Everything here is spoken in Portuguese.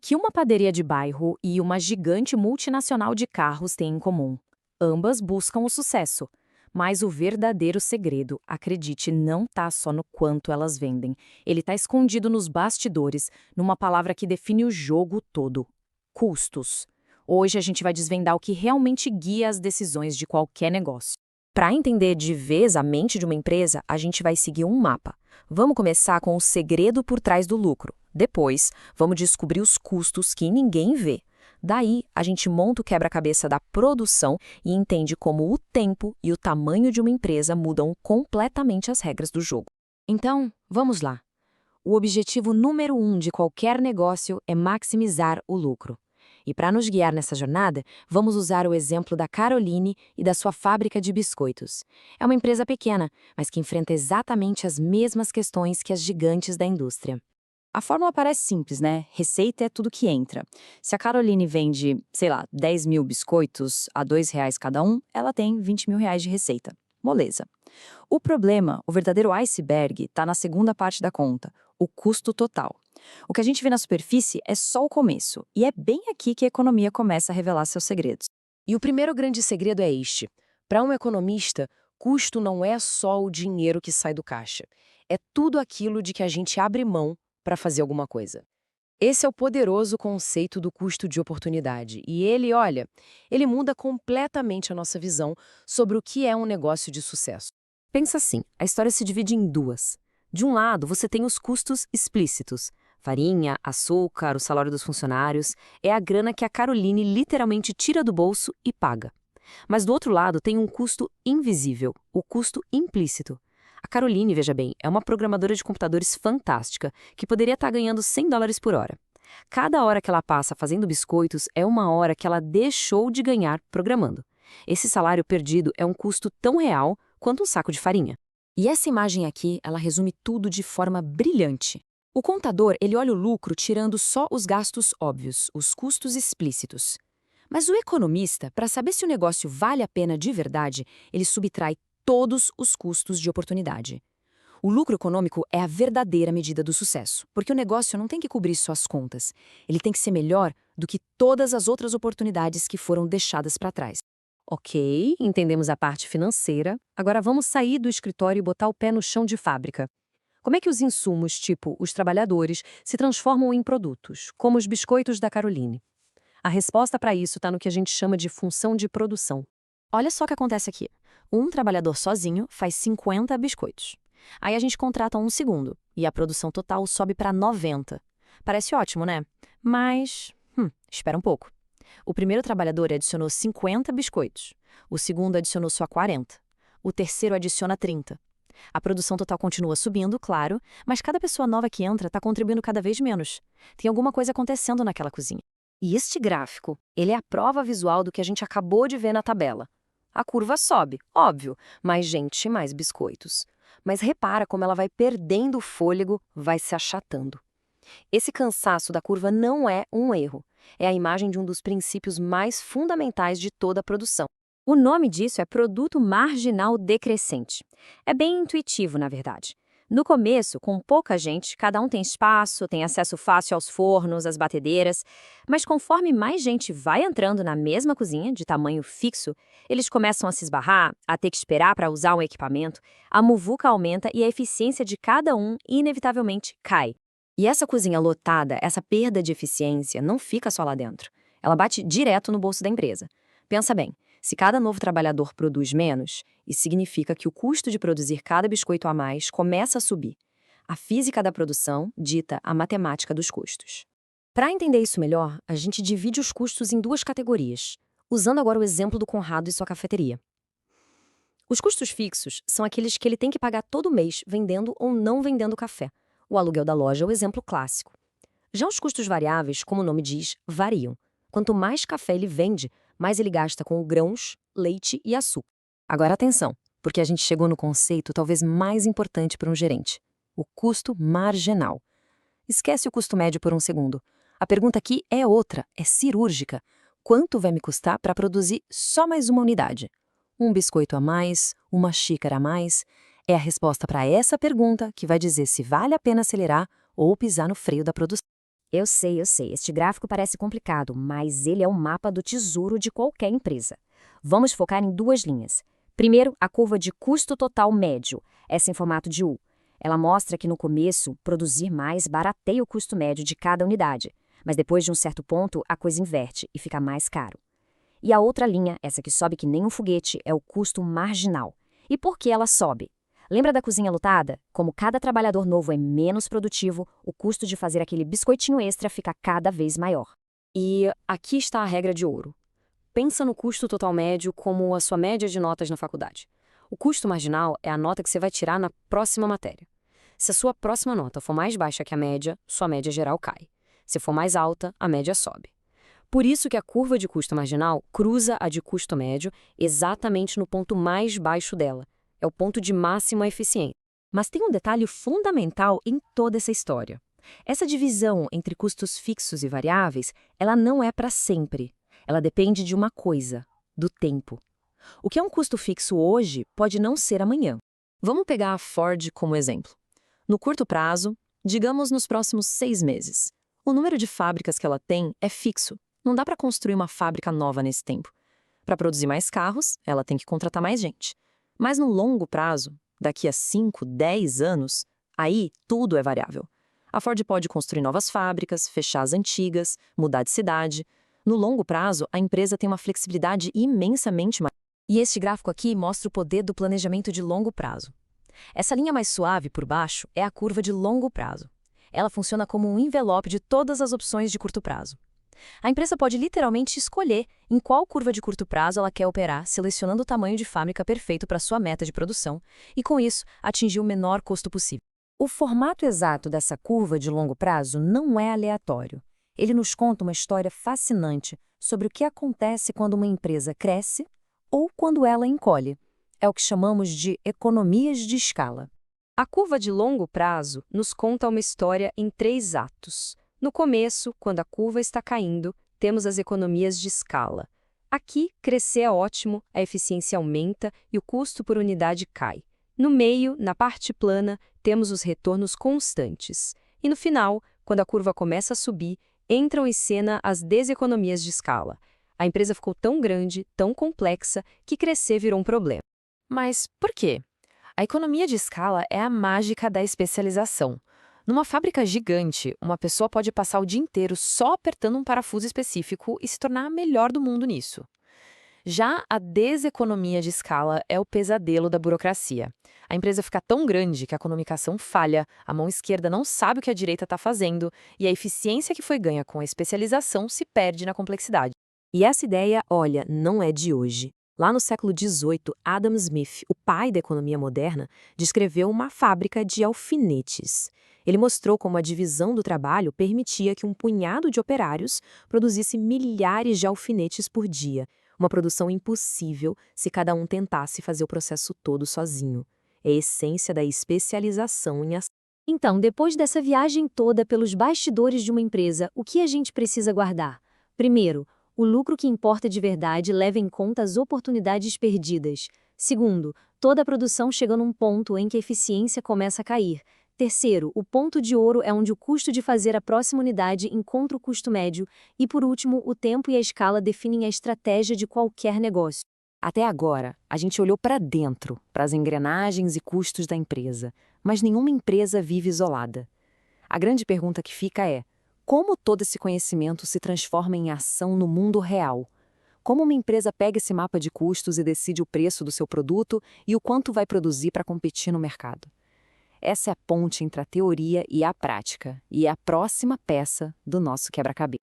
que uma padaria de bairro e uma gigante multinacional de carros têm em comum? Ambas buscam o sucesso. Mas o verdadeiro segredo, acredite, não está só no quanto elas vendem. Ele está escondido nos bastidores, numa palavra que define o jogo todo: custos. Hoje a gente vai desvendar o que realmente guia as decisões de qualquer negócio. Para entender de vez a mente de uma empresa, a gente vai seguir um mapa. Vamos começar com o segredo por trás do lucro. Depois, vamos descobrir os custos que ninguém vê. Daí, a gente monta o quebra-cabeça da produção e entende como o tempo e o tamanho de uma empresa mudam completamente as regras do jogo. Então, vamos lá. O objetivo número 1 de qualquer negócio é maximizar o lucro. E para nos guiar nessa jornada, vamos usar o exemplo da Caroline e da sua fábrica de biscoitos. É uma empresa pequena, mas que enfrenta exatamente as mesmas questões que as gigantes da indústria. A fórmula parece simples, né? Receita é tudo que entra. Se a Caroline vende, sei lá, 10 mil biscoitos a R$ 2 cada um, ela tem R$ 20 mil de receita. Moleza. O problema, o verdadeiro iceberg, está na segunda parte da conta, o custo total. O que a gente vê na superfície é só o começo, e é bem aqui que a economia começa a revelar seus segredos. E o primeiro grande segredo é este. Para um economista, custo não é só o dinheiro que sai do caixa. É tudo aquilo de que a gente abre mão para fazer alguma coisa. Esse é o poderoso conceito do custo de oportunidade. E ele muda completamente a nossa visão sobre o que é um negócio de sucesso. Pensa assim, a história se divide em duas. De um lado, você tem os custos explícitos. Farinha, açúcar, o salário dos funcionários. É a grana que a Caroline literalmente tira do bolso e paga. Mas do outro lado tem um custo invisível, o custo implícito. A Caroline, veja bem, é uma programadora de computadores fantástica, que poderia estar ganhando US$ 100 por hora. Cada hora que ela passa fazendo biscoitos é uma hora que ela deixou de ganhar programando. Esse salário perdido é um custo tão real quanto um saco de farinha. E essa imagem aqui, ela resume tudo de forma brilhante. O contador, ele olha o lucro tirando só os gastos óbvios, os custos explícitos. Mas o economista, para saber se o negócio vale a pena de verdade, ele subtrai todos os custos de oportunidade. O lucro econômico é a verdadeira medida do sucesso, porque o negócio não tem que cobrir só as contas. Ele tem que ser melhor do que todas as outras oportunidades que foram deixadas para trás. Ok, entendemos a parte financeira. Agora vamos sair do escritório e botar o pé no chão de fábrica. Como é que os insumos, tipo os trabalhadores, se transformam em produtos, como os biscoitos da Caroline? A resposta para isso está no que a gente chama de função de produção. Olha só o que acontece aqui. Um trabalhador sozinho faz 50 biscoitos. Aí a gente contrata um segundo e a produção total sobe para 90. Parece ótimo, né? Mas, espera um pouco. O primeiro trabalhador adicionou 50 biscoitos. O segundo adicionou só 40. O terceiro adiciona 30. A produção total continua subindo, claro, mas cada pessoa nova que entra está contribuindo cada vez menos. Tem alguma coisa acontecendo naquela cozinha. E este gráfico, ele é a prova visual do que a gente acabou de ver na tabela. A curva sobe, óbvio, mais gente, mais biscoitos. Mas repara como ela vai perdendo o fôlego, vai se achatando. Esse cansaço da curva não é um erro. É a imagem de um dos princípios mais fundamentais de toda a produção. O nome disso é produto marginal decrescente. É bem intuitivo, na verdade. No começo, com pouca gente, cada um tem espaço, tem acesso fácil aos fornos, às batedeiras, mas conforme mais gente vai entrando na mesma cozinha, de tamanho fixo, eles começam a se esbarrar, a ter que esperar para usar um equipamento, a muvuca aumenta e a eficiência de cada um, inevitavelmente, cai. E essa cozinha lotada, essa perda de eficiência, não fica só lá dentro. Ela bate direto no bolso da empresa. Pensa bem. Se cada novo trabalhador produz menos, isso significa que o custo de produzir cada biscoito a mais começa a subir. A física da produção dita a matemática dos custos. Para entender isso melhor, a gente divide os custos em duas categorias, usando agora o exemplo do Conrado e sua cafeteria. Os custos fixos são aqueles que ele tem que pagar todo mês vendendo ou não vendendo café. O aluguel da loja é o exemplo clássico. Já os custos variáveis, como o nome diz, variam. Quanto mais café ele vende, mais ele gasta com grãos, leite e açúcar. Agora atenção, porque a gente chegou no conceito talvez mais importante para um gerente, o custo marginal. Esquece o custo médio por um segundo. A pergunta aqui é outra, é cirúrgica. Quanto vai me custar para produzir só mais uma unidade? Um biscoito a mais? Uma xícara a mais? É a resposta para essa pergunta que vai dizer se vale a pena acelerar ou pisar no freio da produção. Eu sei. Este gráfico parece complicado, mas ele é o mapa do tesouro de qualquer empresa. Vamos focar em duas linhas. Primeiro, a curva de custo total médio, essa em formato de U. Ela mostra que no começo, produzir mais barateia o custo médio de cada unidade, mas depois de um certo ponto, a coisa inverte e fica mais caro. E a outra linha, essa que sobe que nem um foguete, é o custo marginal. E por que ela sobe? Lembra da cozinha lotada? Como cada trabalhador novo é menos produtivo, o custo de fazer aquele biscoitinho extra fica cada vez maior. E aqui está a regra de ouro. Pensa no custo total médio como a sua média de notas na faculdade. O custo marginal é a nota que você vai tirar na próxima matéria. Se a sua próxima nota for mais baixa que a média, sua média geral cai. Se for mais alta, a média sobe. Por isso que a curva de custo marginal cruza a de custo médio exatamente no ponto mais baixo dela. É o ponto de máxima eficiência. Mas tem um detalhe fundamental em toda essa história. Essa divisão entre custos fixos e variáveis, ela não é para sempre. Ela depende de uma coisa, do tempo. O que é um custo fixo hoje pode não ser amanhã. Vamos pegar a Ford como exemplo. No curto prazo, digamos nos próximos 6 meses, o número de fábricas que ela tem é fixo. Não dá para construir uma fábrica nova nesse tempo. Para produzir mais carros, ela tem que contratar mais gente. Mas no longo prazo, daqui a 5, 10 anos, aí tudo é variável. A Ford pode construir novas fábricas, fechar as antigas, mudar de cidade. No longo prazo, a empresa tem uma flexibilidade imensamente maior. E este gráfico aqui mostra o poder do planejamento de longo prazo. Essa linha mais suave por baixo é a curva de longo prazo. Ela funciona como um envelope de todas as opções de curto prazo. A empresa pode literalmente escolher em qual curva de curto prazo ela quer operar, selecionando o tamanho de fábrica perfeito para sua meta de produção e, com isso, atingir o menor custo possível. O formato exato dessa curva de longo prazo não é aleatório. Ele nos conta uma história fascinante sobre o que acontece quando uma empresa cresce ou quando ela encolhe. É o que chamamos de economias de escala. A curva de longo prazo nos conta uma história em 3 atos. No começo, quando a curva está caindo, temos as economias de escala. Aqui, crescer é ótimo, a eficiência aumenta e o custo por unidade cai. No meio, na parte plana, temos os retornos constantes. E no final, quando a curva começa a subir, entram em cena as deseconomias de escala. A empresa ficou tão grande, tão complexa, que crescer virou um problema. Mas por quê? A economia de escala é a mágica da especialização. Numa fábrica gigante, uma pessoa pode passar o dia inteiro só apertando um parafuso específico e se tornar a melhor do mundo nisso. Já a deseconomia de escala é o pesadelo da burocracia. A empresa fica tão grande que a comunicação falha, a mão esquerda não sabe o que a direita está fazendo e a eficiência que foi ganha com a especialização se perde na complexidade. E essa ideia, olha, não é de hoje. Lá no século XVIII, Adam Smith, o pai da economia moderna, descreveu uma fábrica de alfinetes. Ele mostrou como a divisão do trabalho permitia que um punhado de operários produzisse milhares de alfinetes por dia, uma produção impossível se cada um tentasse fazer o processo todo sozinho. É a essência da especialização em ação. Então, depois dessa viagem toda pelos bastidores de uma empresa, o que a gente precisa guardar? Primeiro, o lucro que importa de verdade leva em conta as oportunidades perdidas. Segundo, toda a produção chega num ponto em que a eficiência começa a cair. Terceiro, o ponto de ouro é onde o custo de fazer a próxima unidade encontra o custo médio. E, por último, o tempo e a escala definem a estratégia de qualquer negócio. Até agora, a gente olhou para dentro, para as engrenagens e custos da empresa, mas nenhuma empresa vive isolada. A grande pergunta que fica é: como todo esse conhecimento se transforma em ação no mundo real? Como uma empresa pega esse mapa de custos e decide o preço do seu produto e o quanto vai produzir para competir no mercado? Essa é a ponte entre a teoria e a prática, e é a próxima peça do nosso quebra-cabeça.